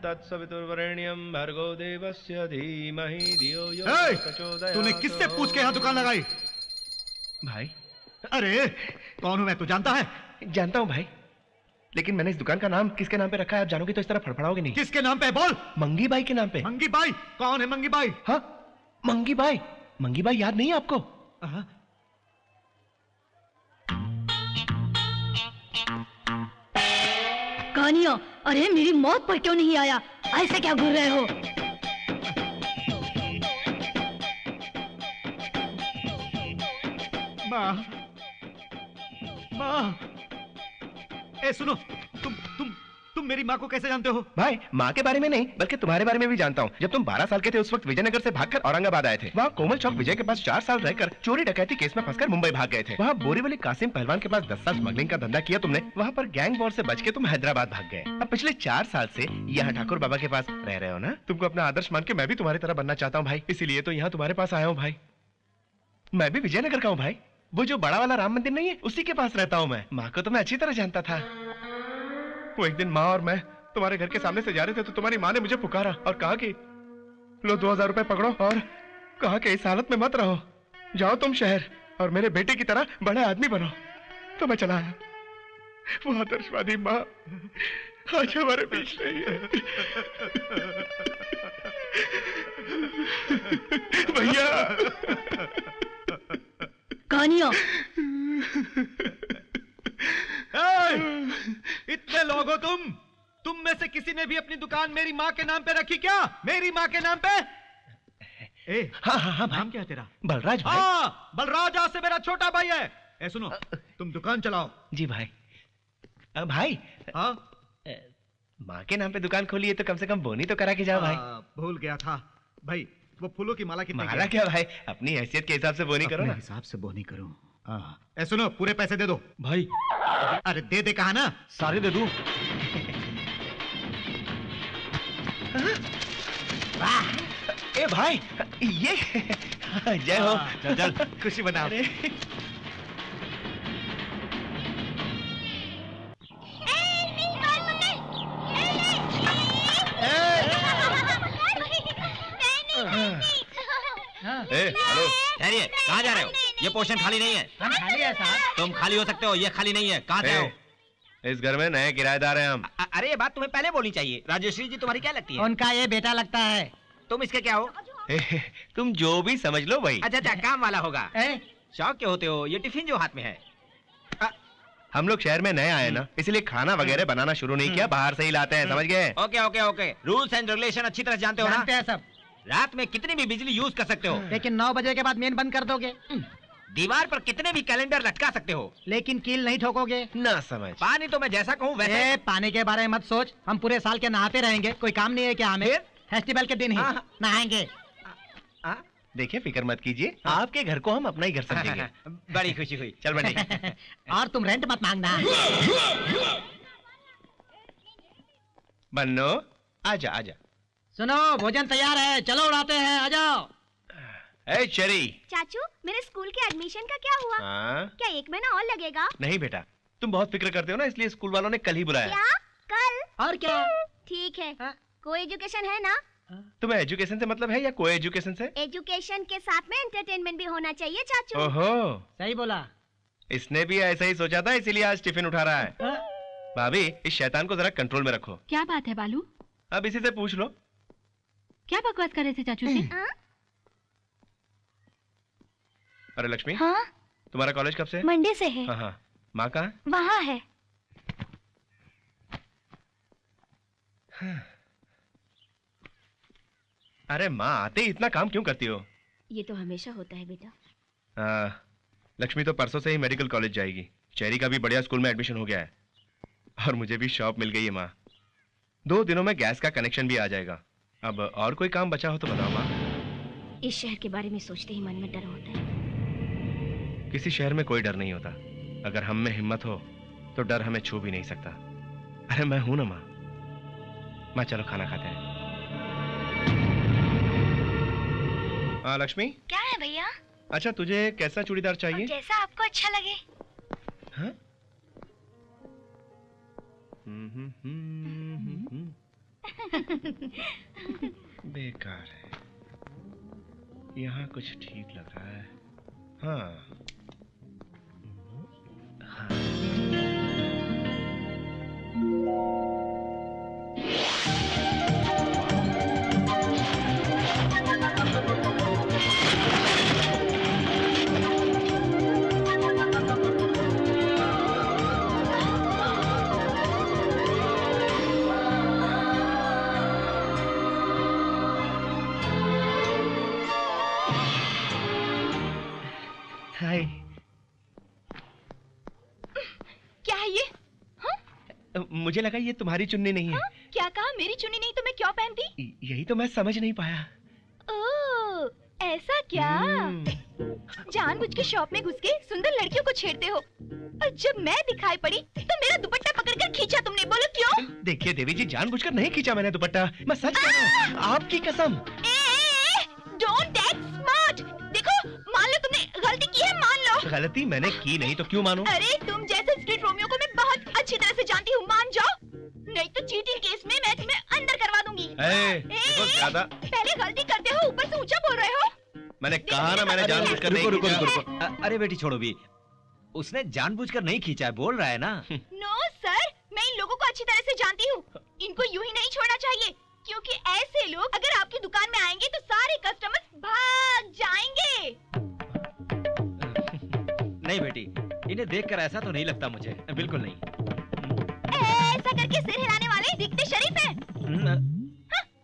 तत्सवितुर्वरेण्यं भर्गो देवस्य धीमहि धियो यो प्रचोदयात्। तूने किससे पूछ के यहाँ दुकान लगाई? भाई। अरे कौन हूँ मैं, तू जानता है? जानता हूँ भाई, लेकिन मैंने इस दुकान का नाम किसके नाम पे रखा है आप जानोगे तो इस तरह फड़फड़ाओगे नहीं। किसके नाम पे बोल? मंगी बाई के नाम पे। मंगी बाई? कौन है मंगी बाई? हाँ मंगी बाई, मंगी बाई याद नहीं है आपको? कानिया, अरे मेरी मौत पर क्यों नहीं आया? ऐसे क्या घूर रहे हो? माँ, माँ, ए सुनो, तुम मेरी माँ को कैसे जानते हो? भाई माँ के बारे में नहीं बल्कि तुम्हारे बारे में भी जानता हूँ। जब तुम 12 साल के थे उस वक्त विजयनगर से भागकर औरंगाबाद आए थे। वहाँ कोमल चौक विजय के पास 4 साल रहकर चोरी डकैती केस में फंसकर मुंबई भाग गए थे। वहाँ बोरीवली कासिम पहलवान के पास 10 साल स्मगलिंग का धंधा किया तुमने। वहाँ पर गैंग वॉर से बच के तुम हैदराबाद भाग गए। अब पिछले 4 साल से यहाँ ठाकुर बाबा के पास रह रहे हो ना। तुमको अपना आदर्श मान के मैं भी तुम्हारी तरह बनना चाहता हूँ भाई, इसीलिए तो यहाँ तुम्हारे पास आया हूँ भाई। मैं भी विजयनगर का हूँ भाई, वो जो बड़ा वाला राम मंदिर नहीं है उसी के पास रहता हूँ मैं। माँ को तो मैं अच्छी तरह जानता था। वो एक दिन माँ और मैं तुम्हारे घर के सामने से जा रहे थे तो तुम्हारी माँ ने मुझे पुकारा और कहा कि लो 2000 रुपए पकड़ो और कहा कि इस हालत में मत रहो, जाओ तुम शहर और मेरे बेटे की तरह बड़े आदमी बनो। तो मैं चला आया। वो आदर्शवादी माँ आज हमारे बीच नहीं है। भैया कानिया, इतने लोग हो तुम में से किसी ने भी अपनी दुकान मेरी माँ के नाम पे रखी क्या? मेरी माँ के नाम पे? हाँ नाम क्या है तेरा? बलराज भाई। हाँ बलराज आज से मेरा छोटा भाई है। ए सुनो, तुम दुकान चलाओ। जी भाई। भाई हाँ माँ के नाम पे दुकान खोली है तो कम से कम बोनी तो करा के जाओ भाई। भूल गया था भाई। वो फूलों की माला कितने? माला क्या भाई, अपनी हैसियत के हिसाब से बोनी करो ना। हिसाब से बोनी करूं। ए सुनो, पूरे पैसे दे दो भाई। अरे दे दे कहा ना, सारे दे दूं। ए भाई ये जय हो। चल खुशी बना। हेलो, ठहरिए, कहाँ जा रहे हो? ये पोर्शन खाली नहीं है। हम खाली है साहब। तुम खाली हो सकते हो, ये खाली नहीं है। कहाँ से हो? इस घर में नए किराएदार हैं हम। अरे ये बात तुम्हें पहले बोलनी चाहिए। राजेश्वरी जी तुम्हारी क्या लगती है? उनका ये बेटा लगता है। तुम इसके क्या हो? तुम जो भी समझ लो भाई। अच्छा काम वाला होगा। शौक के होते हो। ये टिफिन जो हाथ में है। हम लोग शहर में नए आए ना, इसलिए खाना वगैरह बनाना शुरू नहीं किया, बाहर से ही लाते हैं, समझ गए? Okay okay okay, rules and regulation अच्छी तरह जानते हो ना? जानते हैं सब। रात में कितनी भी बिजली यूज कर सकते हो, लेकिन 9 बजे के बाद मेन बंद कर दोगे। दीवार पर कितने भी कैलेंडर लटका सकते हो, लेकिन कील नहीं ठोकोगे। ना समझ। पानी तो मैं जैसा कहूँ वैसे। पानी के बारे में मत सोच, हम पूरे साल के नहाते रहेंगे। कोई काम नहीं है क्या हमें? फेस्टिवल के दिन ही नहाएंगे। देखिए फिक्र मत कीजिए, आपके घर को हम अपना ही घर समझेंगे। बड़ी खुशी हुई। चल बने। और तुम रेंट मत मांगना। बन्नो आजा आजा। सुनो भोजन तैयार है, चलो उड़ाते हैं, आ जाओ। ए चेरी। चाचू मेरे स्कूल के एडमिशन का क्या हुआ? क्या 1 महीना और लगेगा? नहीं बेटा, तुम बहुत फिक्र करते हो ना, इसलिए स्कूल वालों ने कल ही बुलाया। क्या कल? और क्या? ठीक है। कोई एजुकेशन है ना? तुम्हें एजुकेशन से मतलब है या कोई एजुकेशन से? एजुकेशन के साथ में एंटरटेनमेंट भी होना चाहिए चाचू। ओहो सही बोला। इसने भी ऐसा ही सोचा था, इसीलिए आज टिफिन उठा रहा है। भाभी इस शैतान को जरा कंट्रोल में रखो। क्या बात है बालू? अब इसी से पूछ लो। क्या बकवास कर रहे थे चाचू जी? अरे लक्ष्मी। हाँ? तुम्हारा कॉलेज कब से है? मंडे से है। हाँ हाँ, माँ कहाँ है? वहाँ है। अरे माँ आते ही इतना काम क्यों करती हो? ये तो हमेशा होता है बेटा। लक्ष्मी तो परसों से ही मेडिकल कॉलेज जाएगी। चेरी का भी बढ़िया स्कूल में एडमिशन हो गया है और मुझे भी शॉप मिल गई है माँ। 2 दिनों में गैस का कनेक्शन भी आ जाएगा। अब और कोई काम बचा हो तो बताओ माँ। इस शहर के बारे में सोचते ही मन में डर होता है। किसी शहर में कोई डर नहीं होता, अगर हम में हिम्मत हो तो डर हमें छू भी नहीं सकता। अरे मैं हूं ना माँ। माँ चलो खाना खाते हैं। हाँ लक्ष्मी। क्या है भैया? अच्छा तुझे कैसा चूड़ीदार चाहिए? जैसा आपको अच्छा लगे। हाँ? बेकार है, यहाँ कुछ ठीक लग रहा है। हाँ हाँ। हाय। क्या है ये? मुझे लगा ये तुम्हारी चुन्नी नहीं है। क्या कहा? मेरी चुन्नी नहीं तो मैं क्यों पहनती? यही तो मैं समझ नहीं पाया। ओह, ऐसा क्या? जानबूझ के शॉप में घुस के सुंदर लड़कियों को छेड़ते हो, और जब मैं दिखाई पड़ी तो मेरा दुपट्टा पकड़कर खींचा तुमने। बोलो क्यों? देखिए देवी जी, जानबूझकर नहीं खींचा मैंने दुपट्टा, मैं सच कह रहा हूँ, आपकी कसम। Don't act smart. देखो, मान लो तुमने गलती की है, मान लो। गलती मैंने की नहीं तो क्यों मानूं? अरे तुम जैसे स्ट्रीट रोमियो को मैं बहुत अच्छी तरह से जानती हूँ, मान जाओ, नहीं तो चीटिंग केस में मैं तुम्हें अंदर करवा दूंगी। देखो ज्यादा पहले गलती करते हो, ऊपर से ऊंचा बोल रहे हो। मैंने कहा ना, मैंने जानबूझकर नहीं रुको खींचा। रुको रुको। अरे बेटी छोड़ो भी, उसने जानबूझकर नहीं खींचा है, बोल रहा है ना। नो सर, मैं इन लोगों को अच्छी तरह से जानती हूँ, इनको यूं ही नहीं छोड़ना चाहिए, क्योंकि ऐसे लोग अगर आपकी दुकान में आएंगे तो सारे कस्टमर्स भाग जाएंगे। नहीं बेटी, इन्हें देखकर ऐसा तो नहीं लगता मुझे, बिल्कुल नहीं। ऐसा करके सिर हिलाने वाले दिखते शरीफ हैं,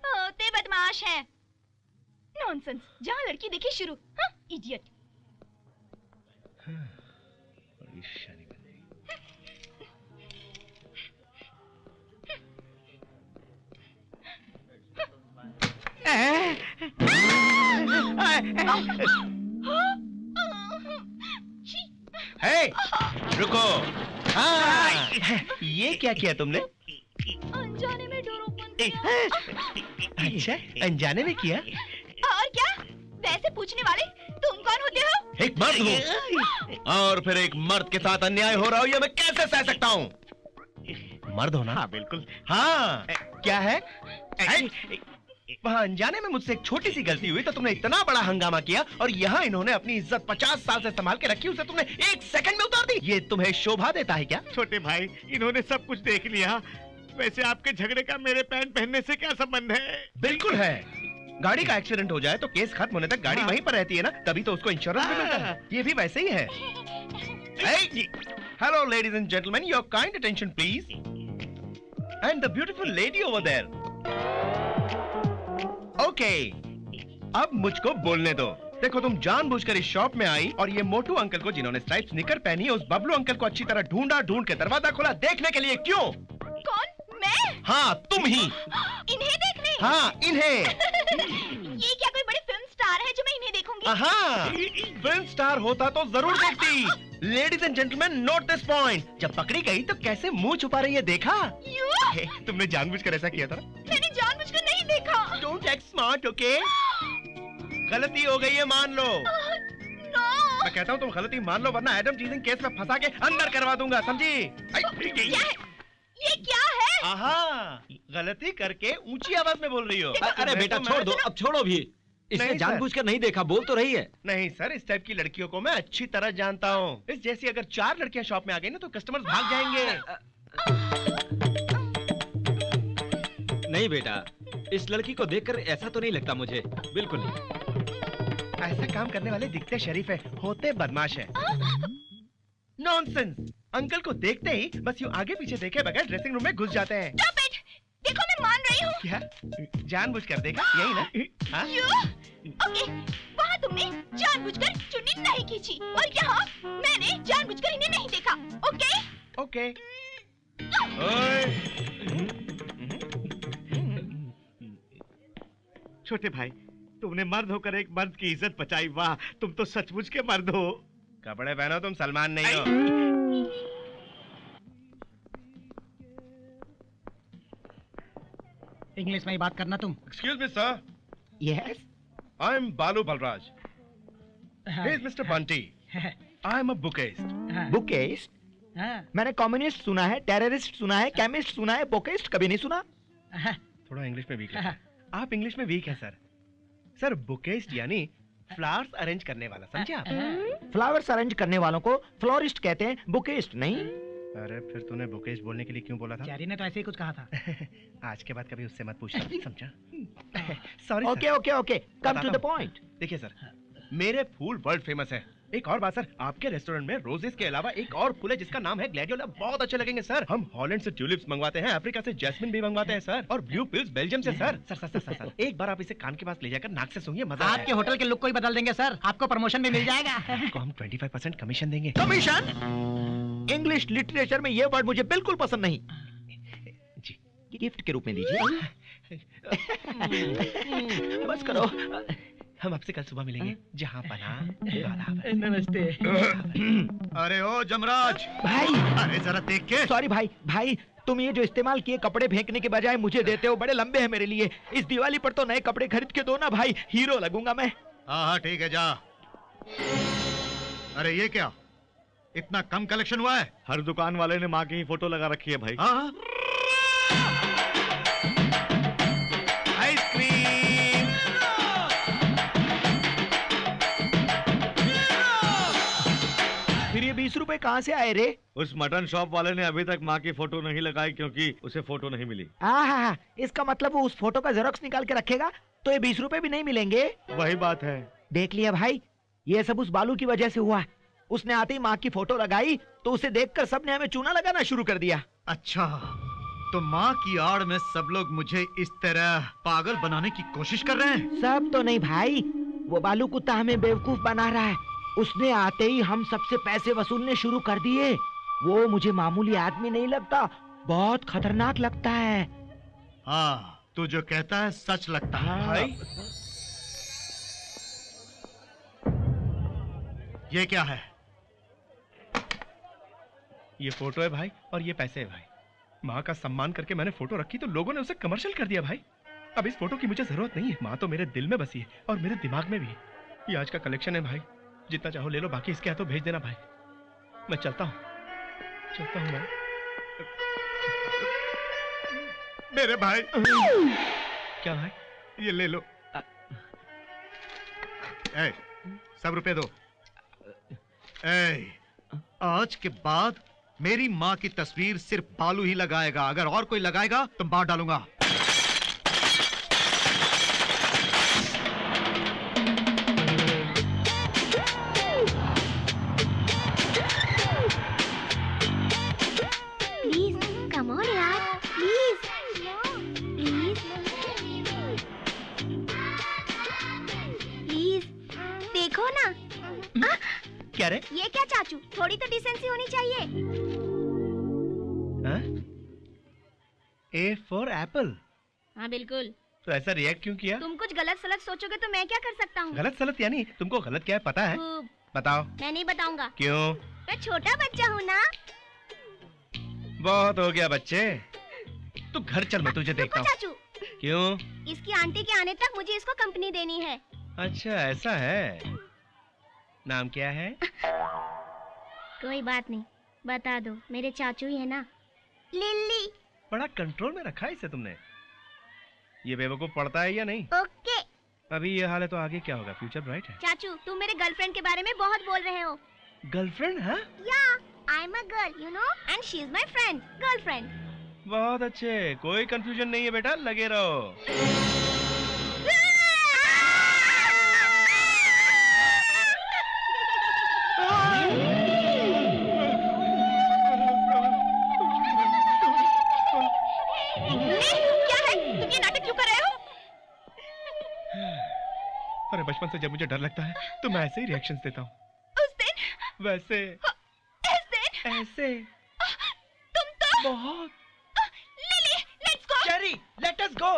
होते बदमाश हैं। नॉनसेंस, जहाँ लड़की देखी शुरू, इडियट। हे, रुको। हाँ, ये क्या किया तुमने? अनजाने में डोरोपन किया। अच्छा, अनजाने में किया? और क्या? वैसे पूछने वाले तुम कौन होते हो? एक मर्द हूँ, और फिर एक मर्द के साथ अन्याय हो रहा हो, ये मैं कैसे सह सकता हूँ? मर्द हो ना? हाँ बिल्कुल। हाँ, क्या है? वहाँ अनजाने में मुझसे एक छोटी सी गलती हुई तो तुमने इतना बड़ा हंगामा किया, और यहाँ इन्होंने अपनी इज्जत 50 साल से संभाल के रखी, उसे तुमने 1 सेकंड में उतार दी। ये तुम्हें शोभा देता है क्या? छोटे भाई, इन्होंने सब कुछ देख लिया। वैसे आपके झगड़े का मेरे पैंट पहनने से क्या संबंध है? बिल्कुल है। गाड़ी का एक्सीडेंट हो जाए तो केस खत्म होने तक गाड़ी वहीं पर रहती है ना, तभी तो उसको इंश्योरेंस भी मिलता है। ये भी वैसे ही है। Hello ladies and gentleman, your kind attention please, and the beautiful lady over there. Okay, अब मुझको बोलने दो। देखो, तुम जानबूझकर इस शॉप में आई और ये मोटू अंकल को, जिन्होंने स्ट्राइप्स निकर पहनी है, उस बबलू अंकल को अच्छी तरह ढूंढ के दरवाजा खोला देखने के लिए। क्यों? कौन? मैं? हाँ, तुम ही। इन्हें देखने? हाँ, इन्हें। ये क्या कोई बड़ी फिल्म स्टार है जो मैं इन्हें देखूंगी? हाँ, फिल्म स्टार होता तो जरूर देखती। Ladies and gentleman, note this point. जब पकड़ी गई तो कैसे मुंह छुपा रही है, देखा? तुमने जानबूझकर ऐसा किया था? मैंने जानबूझकर नहीं देखा। Don't act smart, okay? गलती हो गई है, मान लो। नो। मैं कहता हूँ तुम गलती मान लो, वरना एडम टीजिंग केस में फंसा के अंदर करवा दूंगा, समझी? ये क्या है? आहा, गलती करके ऊंची आवाज में बोल रही हो। अरे बेटा छोड़ दो, अब छोड़ो भी। इसने जानबूझकर नहीं देखा, बोल तो रही है। नहीं सर, इस टाइप की लड़कियों को मैं अच्छी तरह जानता हूँ। इस जैसी अगर 4 लड़कियां शॉप में आ गई ना तो कस्टमर्स भाग जाएंगे। नहीं बेटा, इस लड़की को देखकर ऐसा तो नहीं लगता मुझे, बिल्कुल नहीं। ऐसा काम करने वाले दिखते शरीफ है, होते बदमाश है। नॉनसेंस! अंकल को देखते ही बस यूं आगे पीछे देखे बगैर ड्रेसिंग रूम में घुस जाते हैं। Stop it! देखो, मैं मान रही हूँ। क्या? जानबूझकर देखा, यही ना? हाँ? ओके, वहाँ तुमने जानबूझकर चुन्नी नहीं खींची, और यहाँ मैंने जानबूझकर इन्हें नहीं देखा। ओके? ओके। छोटे भाई, तुमने मर्द होकर एक मर्द की इज्जत बचाई। वाह, तुम तो सचमुच के मर्द हो। कपड़े पहनो, तुम सलमान नहीं हो। इंग्लिश में ही बात करना तुम। Excuse me, sir. Yes. I'm Balu Balraj. He is Mr. Bunty. I am a bookist. Bookist? हाँ। मैंने कम्युनिस्ट सुना है, टेररिस्ट सुना है, केमिस्ट सुना है, बोकेस्ट कभी नहीं सुना। थोड़ा इंग्लिश में वीक है। आप इंग्लिश में वीक है सर। सर बुकेस्ट यानी फ्लावर्स अरेंज करने वाला, समझे आप? फ्लावर्स अरेंज करने वालों को फ्लोरिस्ट कहते हैं, बुकेस्ट नहीं। अरे फिर तूने बुकेस्ट बोलने के लिए क्यों बोला था? चैरी ने तो ऐसे ही कुछ कहा था। आज के बाद कभी उससे मत पूछना, समझा? Sorry okay okay okay, come to the point. देखिए सर, मेरे फूल वर्ल्ड फेमस है। एक और बात सर, आपके रेस्टोरेंट में रोजेस के अलावा एक और फूल है जिसका नाम है ग्लैडियोला, बहुत अच्छे लगेंगे सर। हम हॉलैंड से ट्यूलिप्स मंगवाते हैं, अफ्रीका से जैस्मिन भी मंगवाते हैं सर, और ब्लू पिल्स बेल्जियम से sir. Sir sir sir sir, sir एक बार आप इसे कान के पास ले जाकर नाक से सूंघिए, मजा आएगा। आपके होटल के लुक को ही बदल देंगे सर, आपको प्रमोशन भी मिल जाएगा। आपको हम 25% कमीशन देंगे। कमीशन? इंग्लिश लिटरेचर में ये वर्ड मुझे बिल्कुल पसंद नहीं जी। गिफ्ट के रूप में दीजिए। बस करो। हम आपसे कल सुबह मिलेंगे, जहाँ पना। नमस्ते। अरे ओ जमराज भाई, अरे जरा देख के। सॉरी भाई, भाई तुम ये जो इस्तेमाल किए कपड़े फेंकने के बजाय मुझे देते हो, बड़े लंबे हैं मेरे लिए। इस दिवाली पर तो नए कपड़े खरीद के दो ना भाई, हीरो लगूंगा मैं। हाँ ठीक है, जा। अरे ये क्या, इतना कम कलेक्शन हुआ है? हर दुकान वाले ने माँ की ही फोटो लगा रखी है भाई। हाँ आइसक्रीम। फिर ये 20 रुपए कहाँ से आए रे? उस मटन शॉप वाले ने अभी तक माँ की फोटो नहीं लगाई क्योंकि उसे फोटो नहीं मिली। हाँ, इसका मतलब वो उस फोटो का जेरोक्स निकाल के रखेगा तो ये 20 रुपए भी नहीं मिलेंगे। वही बात है। देख लिया भाई, ये सब उस बालू की वजह से हुआ। उसने आते ही माँ की फोटो लगाई तो उसे देखकर सबने हमें चूना लगाना शुरू कर दिया। अच्छा, तो माँ की आड़ में सब लोग मुझे इस तरह पागल बनाने की कोशिश कर रहे हैं? सब तो नहीं भाई, वो बालू कुत्ता हमें बेवकूफ बना रहा है। उसने आते ही हम सबसे पैसे वसूलने शुरू कर दिए। वो मुझे मामूली आदमी नहीं लगता, बहुत खतरनाक लगता है। हाँ, तू जो कहता है सच लगता है। भाई ये क्या है? ये फोटो है भाई, और ये पैसे है भाई। माँ का सम्मान करके मैंने फोटो रखी तो लोगों ने उसे कमर्शियल कर दिया भाई। अब इस फोटो की मुझे जरूरत नहीं है। माँ तो मेरे दिल में बसी है और मेरे दिमाग में भी है। ये आज का कलेक्शन है भाई, जितना चाहो ले लो, बाकी इसके हाथों भेज देना भाई। मैं चलता हूँ मैं। मेरे भाई। क्या भाई? ये ले लो। ए, सब रुपए दो। ए, आज के बाद मेरी माँ की तस्वीर सिर्फ बालू ही लगाएगा, अगर और कोई लगाएगा तो मार डालूंगा। क्या रे? ये क्या चाचू, थोड़ी तो डिसेंसी होनी चाहिए। A for apple। हाँ बिल्कुल। तो ऐसा रिएक्ट क्यों किया? तुम कुछ गलत सलत सोचोगे तो मैं क्या कर सकता हूँ? गलत सलत यानी तुमको गलत क्या है पता है? बताओ। मैं नहीं बताऊंगा। क्यों? मैं छोटा बच्चा हूँ ना। बहुत हो गया बच्चे, तू घर चल, मैं तुझे देखता हूँ। चाचू। क्यों? इसकी आंटी के आने तक मुझे इसको कंपनी देनी है। अच्छा ऐसा है। नाम क्या है? कोई बात नहीं, बता दो, मेरे चाचू ही है ना। लिल्ली। बड़ा कंट्रोल में रखा है इसे तुमने। ये बेवकूफ पढ़ता है या नहीं? ओके। अभी ये हाल है तो आगे क्या होगा? फ्यूचर ब्राइट है। चाचू, तुम मेरे गर्लफ्रेंड के बारे में बहुत बोल रहे हो। गर्लफ्रेंड? हाँ? या, I am a girl, you know, and she is my friend, girlfriend. बहुत अच्छे, कोई कंफ्यूजन नहीं है बेटा, लगे रहो। अरे बचपन से जब मुझे डर लगता है तो मैं ऐसे ही रिएक्शंस देता हूँ। उस दिन वैसे इस दिन ऐसे तुम तो बहुत। Lily, let's go. Cherry, let us go.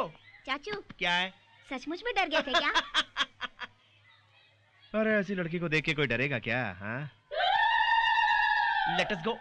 चाचू, क्या है? सचमुच में डर गए थे क्या? अरे ऐसी लड़की को देख के कोई डरेगा क्या? हाँ, लेट अस गो।